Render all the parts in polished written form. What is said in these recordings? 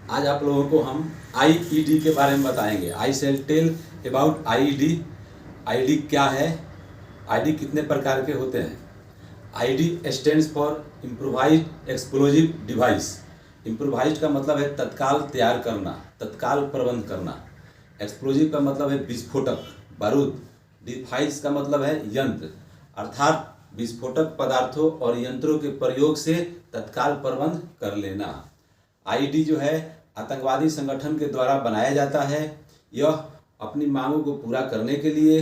आज आप लोगों को हम आईईडी के बारे में बताएंगे। आई शैल टेल अबाउट आईईडी। आईडी क्या है, आईडी कितने प्रकार के होते हैं। ID stands for improvised explosive device. Improvised का मतलब है तत्काल तैयार करना, तत्काल प्रबंध करना। एक्सप्लोजिव का मतलब है विस्फोटक, बारूद। डिवाइस का मतलब है यंत्र, अर्थात विस्फोटक पदार्थों और यंत्रों के प्रयोग से तत्काल प्रबंध कर लेना। आईडी जो है आतंकवादी संगठन के द्वारा बनाया जाता है। यह अपनी मांगों को पूरा करने के लिए,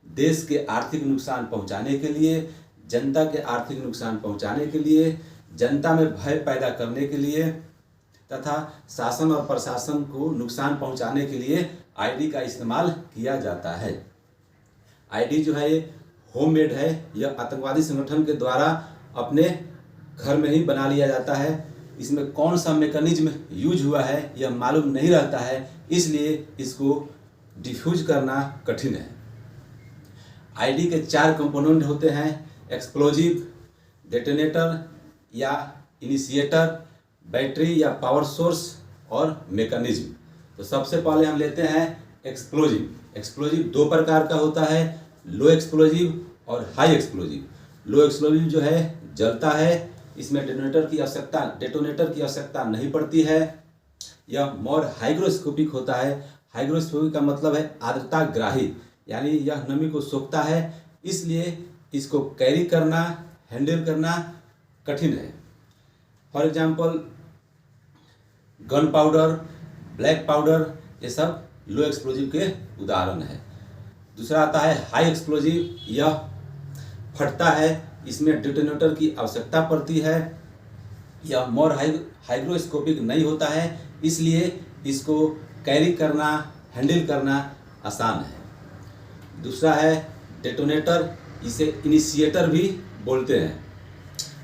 देश के आर्थिक नुकसान पहुंचाने के लिए, जनता के आर्थिक नुकसान पहुंचाने के लिए, जनता में भय पैदा करने के लिए तथा शासन और प्रशासन को नुकसान पहुंचाने के लिए आईडी का इस्तेमाल किया जाता है। आईडी जो है ये होममेड है। यह आतंकवादी संगठन के द्वारा अपने घर में ही बना लिया जाता है। इसमें कौन सा मैकेनिज्म यूज हुआ है यह मालूम नहीं रहता है, इसलिए इसको डिफ्यूज करना कठिन है। आईडी के 4 कंपोनेंट होते हैं: एक्सप्लोजिव, डेटोनेटर या इनिशिएटर, बैटरी या पावर सोर्स और मैकेनिज्म। तो सबसे पहले हम लेते हैं एक्सप्लोजिव। एक्सप्लोजिव 2 प्रकार का होता है, लो एक्सप्लोजिव और हाई एक्सप्लोजिव। लो एक्सप्लोजिव जो है जलता है, इसमें डेटोनेटर की आवश्यकता नहीं पड़ती है। यह मोर हाइग्रोस्कोपिक होता है। हाइग्रोस्कोपिक का मतलब है आर्द्रता ग्राही, यानी यह नमी को सोखता है, इसलिए इसको कैरी करना, हैंडल करना कठिन है। For example gun powder, black powder, ये सब लो एक्सप्लोजिव के उदाहरण है। दूसरा आता है हाई एक्सप्लोजिव। यह फटता है, इसमें डेटोनेटर की आवश्यकता पड़ती है। यह मोर हाइग्रोस्कोपिक नहीं होता है, इसलिए इसको कैरी करना, हैंडल करना आसान है। दूसरा है डेटोनेटर, इसे इनिशिएटर भी बोलते हैं।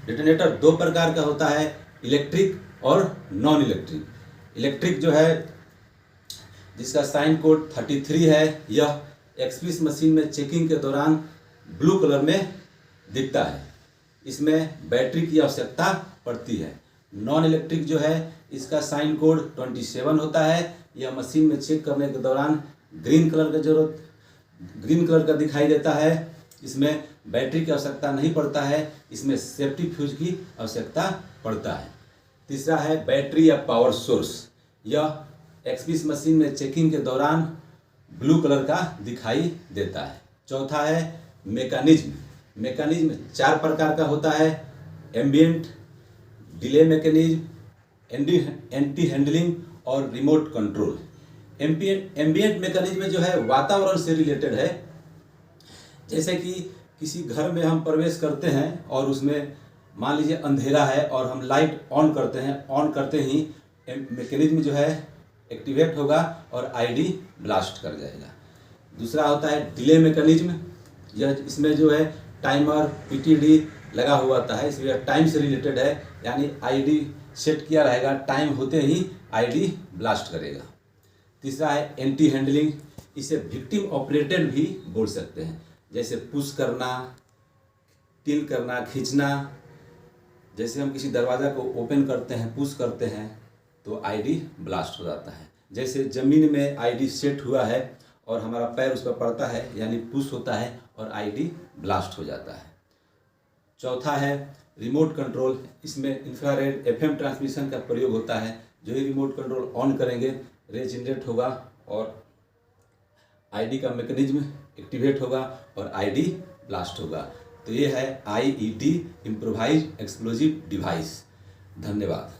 डेटोनेटर 2 प्रकार का होता है, इलेक्ट्रिक और नॉन इलेक्ट्रिक। इलेक्ट्रिक जो है जिसका साइन कोड 33 है, यह एक्सप्रेस मशीन में चेकिंग के दौरान ब्लू कलर में दिखता है। इसमें बैटरी की आवश्यकता पड़ती है। नॉन इलेक्ट्रिक जो है इसका साइन कोड 27 होता है। यह मशीन में चेक करने के दौरान ग्रीन कलर का दिखाई देता है। इसमें बैटरी की आवश्यकता नहीं पड़ता है, इसमें सेफ्टी फ्यूज की आवश्यकता पड़ता है। तीसरा है बैटरी या पावर सोर्स। यह एक्सप्रेस मशीन में चेकिंग के दौरान ब्लू कलर का दिखाई देता है। चौथा है मैकेनिज्म। मैकेनिज्म 4 प्रकार का होता है, ambient, delay mechanism, anti handling और रिमोट कंट्रोल। एम्बिएंट मैकेनिज्म जो है वातावरण से रिलेटेड है। जैसे कि किसी घर में हम प्रवेश करते हैं और उसमें मान लीजिए अंधेरा है और हम लाइट ऑन करते हैं, ऑन करते ही मैकेनिज्म जो है एक्टिवेट होगा और आईडी ब्लास्ट कर जाएगा। दूसरा होता है डिले मैकेनिज्म। यह इसमें जो है टाइमर, पीटीडी लगा हुआ होता है, इसलिए टाइम से रिलेटेड है, यानी आईडी सेट किया रहेगा, टाइम होते ही आईडी ब्लास्ट करेगा। तीसरा है एंटी हैंडलिंग। इसे विक्टिम ऑपरेटेड भी बोल सकते हैं, जैसे पुश करना, टिल करना, खींचना। जैसे हम किसी दरवाज़ा को ओपन करते हैं, पुश करते हैं तो आईडी ब्लास्ट हो जाता है। जैसे ज़मीन में आईडी सेट हुआ है और हमारा पैर उस पर पड़ता है, यानी पुश होता है और आईडी ब्लास्ट हो जाता है। चौथा है रिमोट कंट्रोल। इसमें इंफ्रारेड एफएम ट्रांसमिशन का प्रयोग होता है। जो ही रिमोट कंट्रोल ऑन करेंगे रे जनरेट होगा और आईडी का मैकेनिज्म एक्टिवेट होगा और आईडी ब्लास्ट होगा। तो ये है आईईडी, इम्प्रोवाइज्ड एक्सप्लोजिव डिवाइस। धन्यवाद।